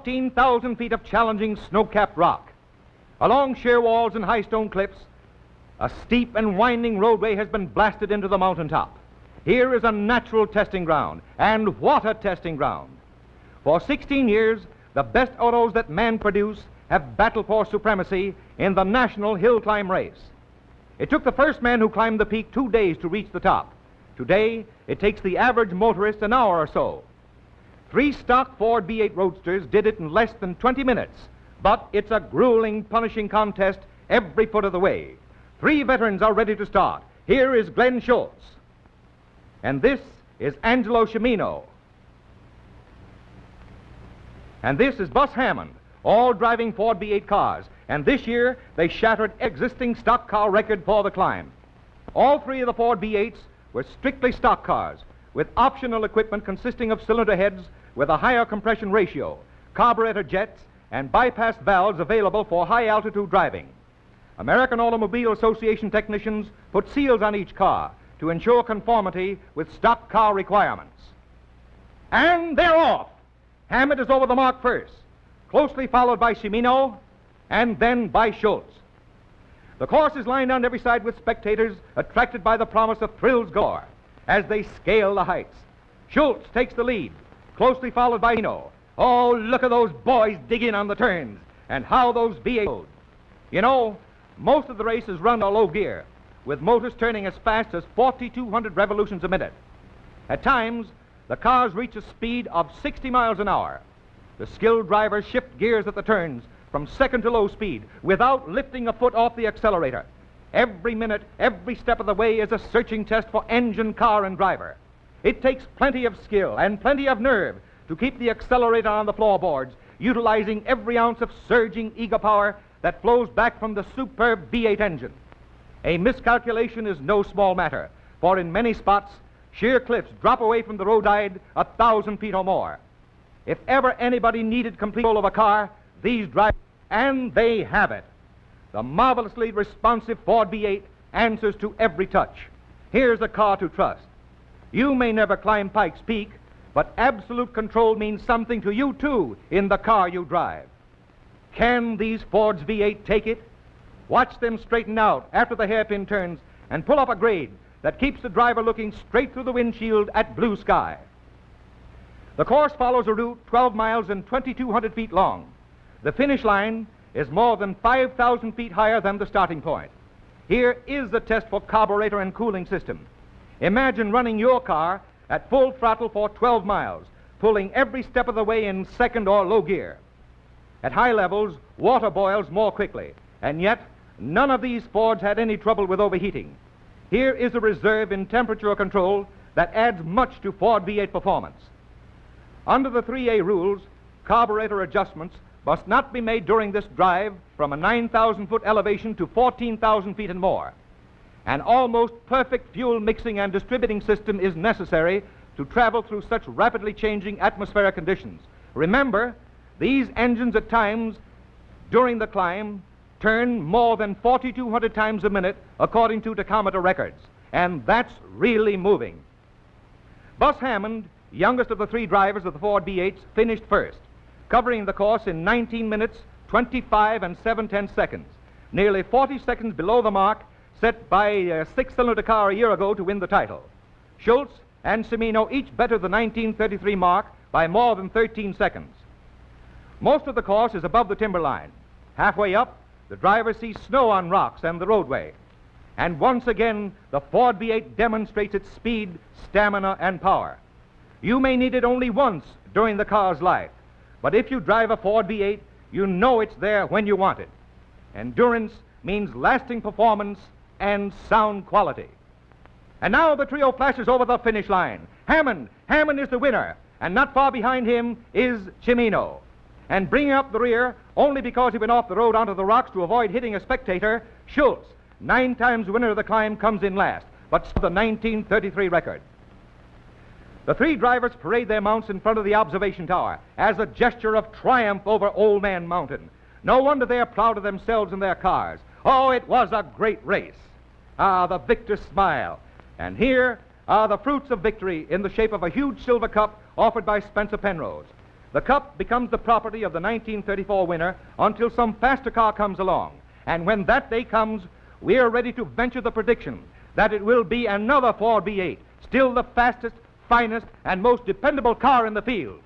14,000 feet of challenging snow-capped rock. Along sheer walls and high stone cliffs, a steep and winding roadway has been blasted into the mountaintop. Here is a natural testing ground, and what a testing ground. For 16 years, the best autos that man produced have battled for supremacy in the national hill climb race. It took the first man who climbed the peak 2 days to reach the top. Today, it takes the average motorist an hour or so. 3 stock Ford V8 Roadsters did it in less than 20 minutes, but it's a grueling, punishing contest every foot of the way. 3 veterans are ready to start. Here is Glenn Schultz. And this is Angelo Cimino. And this is Bus Hammond, all driving Ford V8 cars. And this year, they shattered existing stock car record for the climb. All 3 of the Ford V8s were strictly stock cars, with optional equipment consisting of cylinder heads with a higher compression ratio, carburetor jets, and bypass valves available for high-altitude driving. American Automobile Association technicians put seals on each car to ensure conformity with stock car requirements. And they're off! Hammond is over the mark first, closely followed by Cimino, and then by Schultz. The course is lined on every side with spectators attracted by the promise of thrills galore as they scale the heights. Schultz takes the lead, closely followed by Cimino. Oh, look at those boys dig in on the turns, and how those V8 load. You know, most of the race is run on low gear, with motors turning as fast as 4,200 revolutions a minute. At times, the cars reach a speed of 60 miles an hour. The skilled drivers shift gears at the turns from second to low speed without lifting a foot off the accelerator. Every minute, every step of the way is a searching test for engine, car, and driver. It takes plenty of skill and plenty of nerve to keep the accelerator on the floorboards, utilizing every ounce of surging ego power that flows back from the superb V8 engine. A miscalculation is no small matter, for in many spots, sheer cliffs drop away from the roadside 1,000 feet or more. If ever anybody needed complete control of a car, these drivers, and they have it. The marvelously responsive Ford V8 answers to every touch. Here's a car to trust. You may never climb Pikes Peak, but absolute control means something to you, too, in the car you drive. Can these Ford's V8 take it? Watch them straighten out after the hairpin turns and pull up a grade that keeps the driver looking straight through the windshield at blue sky. The course follows a route 12 miles and 2,200 feet long. The finish line is more than 5,000 feet higher than the starting point. Here is the test for carburetor and cooling system. Imagine running your car at full throttle for 12 miles, pulling every step of the way in second or low gear. At high levels, water boils more quickly, and yet none of these Fords had any trouble with overheating. Here is a reserve in temperature control that adds much to Ford V8 performance. Under the 3A rules, carburetor adjustments must not be made during this drive from a 9,000-foot elevation to 14,000 feet and more. An almost perfect fuel mixing and distributing system is necessary to travel through such rapidly changing atmospheric conditions. Remember, these engines at times during the climb turn more than 4,200 times a minute according to tachometer records, and that's really moving. Bus Hammond, youngest of the 3 drivers of the Ford V8s, finished first, covering the course in 19 minutes, 25 and 7/10 seconds, nearly 40 seconds below the mark set by a 6-cylinder car a year ago to win the title. Schultz and Cimino each better the 1933 mark by more than 13 seconds. Most of the course is above the timberline. Halfway up, the driver sees snow on rocks and the roadway. And once again, the Ford V8 demonstrates its speed, stamina, and power. You may need it only once during the car's life, but if you drive a Ford V8, you know it's there when you want it. Endurance means lasting performance and sound quality. And now the trio flashes over the finish line. Hammond is the winner, and not far behind him is Cimino. And bringing up the rear, only because he went off the road onto the rocks to avoid hitting a spectator, Schultz, 9 times winner of the climb, comes in last, but the 1933 record. The 3 drivers parade their mounts in front of the observation tower as a gesture of triumph over Old Man Mountain. No wonder they are proud of themselves and their cars. Oh, it was a great race. Ah, the victor's smile. And here are the fruits of victory in the shape of a huge silver cup offered by Spencer Penrose. The Cup becomes the property of the 1934 winner until some faster car comes along. And when that day comes, we are ready to venture the prediction that it will be another Ford B8, still the fastest, finest, and most dependable car in the field.